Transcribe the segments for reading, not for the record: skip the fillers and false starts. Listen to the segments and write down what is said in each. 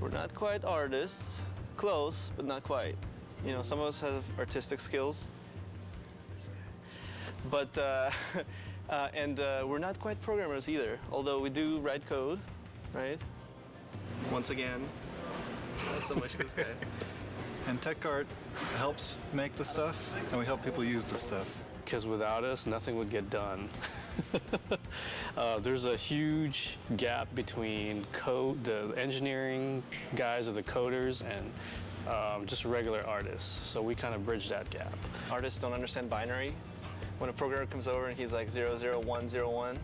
We're not quite artists. Close, but not quite. You know, some of us have artistic skills. But, we're not quite programmers either, although we do write code, right? Once again, not so much this guy. And tech art helps make the stuff, and we help people use the stuff. Because without us, nothing would get done. There's a huge gap between the engineering guys or the coders and just regular artists. So we kind of bridge that gap. Artists don't understand binary. When a programmer comes over and he's like 00101,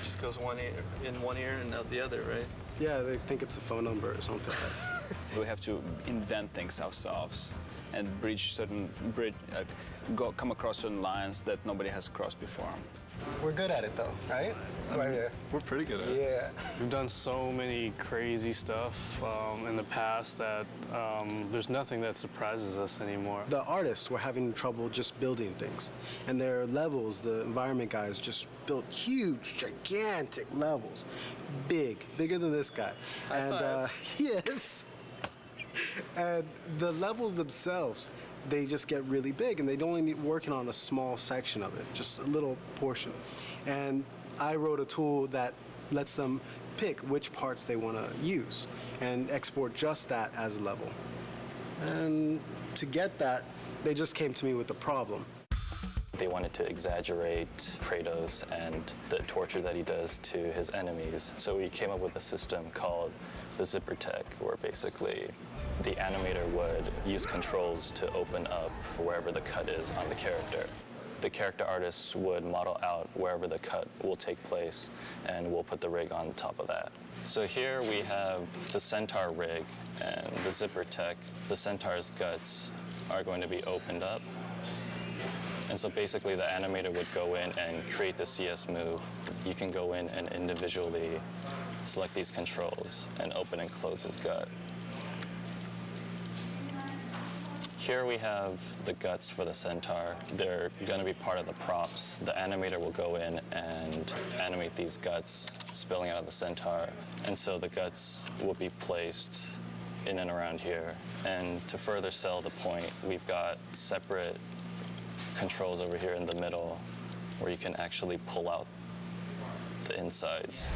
just goes one ear in one ear and out the other, right? Yeah, they think it's a phone number or something like that. We have to invent things ourselves and come across certain lines that nobody has crossed before. We're good at it though, right? Right here. We're pretty good at it. Yeah. We've done so many crazy stuff in the past that there's nothing that surprises us anymore. The artists were having trouble just building things. And their levels, the environment guys just built huge, gigantic levels. Bigger than this guy. Yes. And the levels themselves, they just get really big, and they'd only be working on a small section of it, just a little portion. And I wrote a tool that lets them pick which parts they want to use and export just that as a level. And to get that, they just came to me with a problem. They wanted to exaggerate Kratos and the torture that he does to his enemies. So we came up with a system called the zipper tech, where basically the animator would use controls to open up wherever the cut is on the character. The character artists would model out wherever the cut will take place, and we'll put the rig on top of that. So here we have the Centaur rig and the zipper tech. The Centaur's guts are going to be opened up. And so basically the animator would go in and create the CS move. You can go in and individually select these controls and open and close his gut. Here we have the guts for the Centaur. They're going to be part of the props. The animator will go in and animate these guts spilling out of the Centaur. And so the guts will be placed in and around here. And to further sell the point, we've got separate controls over here in the middle where you can actually pull out the insides.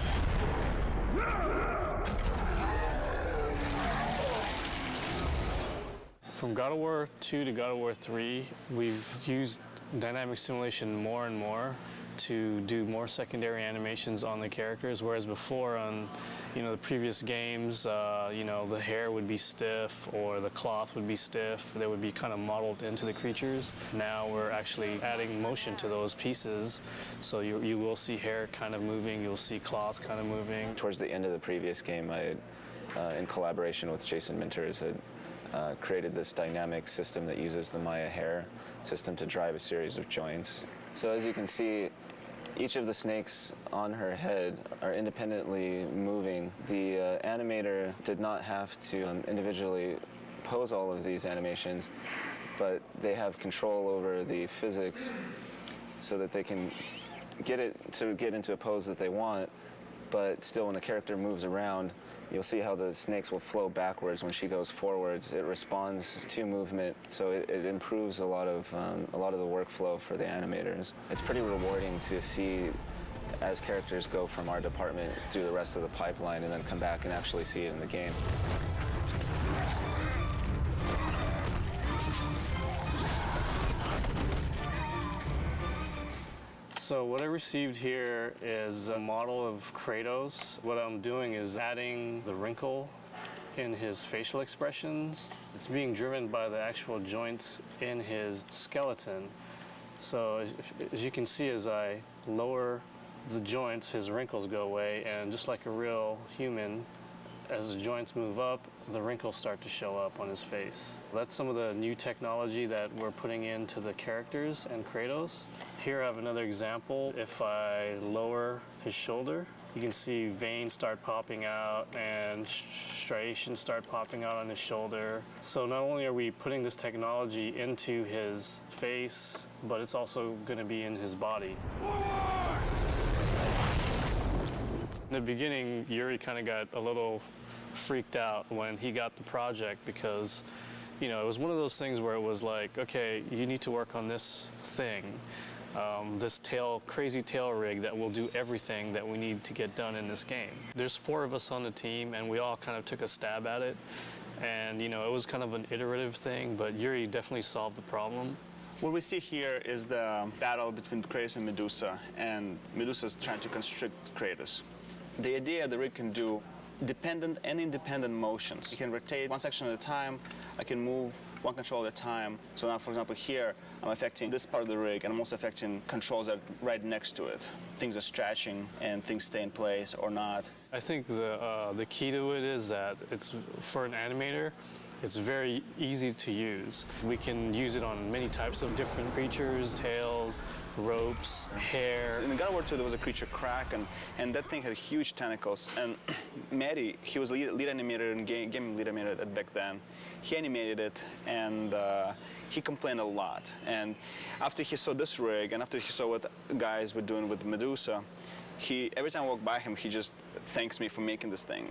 From God of War 2 to God of War 3, we've used dynamic simulation more and more to do more secondary animations on the characters, whereas before on the previous games, the hair would be stiff or the cloth would be stiff. They would be kind of modeled into the creatures. Now we're actually adding motion to those pieces, so you will see hair kind of moving, you'll see cloth kind of moving. Towards the end of the previous game, I, in collaboration with Jason Minters, had created this dynamic system that uses the Maya hair system to drive a series of joints. So as you can see, each of the snakes on her head are independently moving. The animator did not have to individually pose all of these animations, but they have control over the physics so that they can get it to get into a pose that they want, but still when the character moves around, you'll see how the snakes will flow backwards when she goes forwards. It responds to movement, so it improves a lot of the workflow for the animators. It's pretty rewarding to see as characters go from our department through the rest of the pipeline and then come back and actually see it in the game. So what I received here is a model of Kratos. What I'm doing is adding the wrinkle in his facial expressions. It's being driven by the actual joints in his skeleton. So as you can see, as I lower the joints, his wrinkles go away, and just like a real human, as the joints move up, the wrinkles start to show up on his face. That's some of the new technology that we're putting into the characters and Kratos. Here I have another example. If I lower his shoulder, you can see veins start popping out and striations start popping out on his shoulder. So not only are we putting this technology into his face, but it's also going to be in his body. In the beginning, Yuri kind of got a little freaked out when he got the project because, you know, it was one of those things where it was like, okay, you need to work on this thing, this crazy tail rig that will do everything that we need to get done in this game. There's 4 of us on the team, and we all kind of took a stab at it. And, you know, it was kind of an iterative thing, but Yuri definitely solved the problem. What we see here is the battle between Kratos and Medusa's trying to constrict Kratos. The idea the rig can do dependent and independent motions. You can rotate one section at a time, I can move one control at a time. So now, for example, here, I'm affecting this part of the rig, and I'm also affecting controls that are right next to it. Things are stretching, and things stay in place or not. I think the key to it is that it's, for an animator, it's very easy to use. We can use it on many types of different creatures, tails, ropes, hair. In God of War 2, there was a creature Kraken, and that thing had huge tentacles. And Matty, he was lead animator and game lead animator back then. He animated it, and he complained a lot. And after he saw this rig, and after he saw what guys were doing with Medusa, every time I walk by him, he just thanks me for making this thing.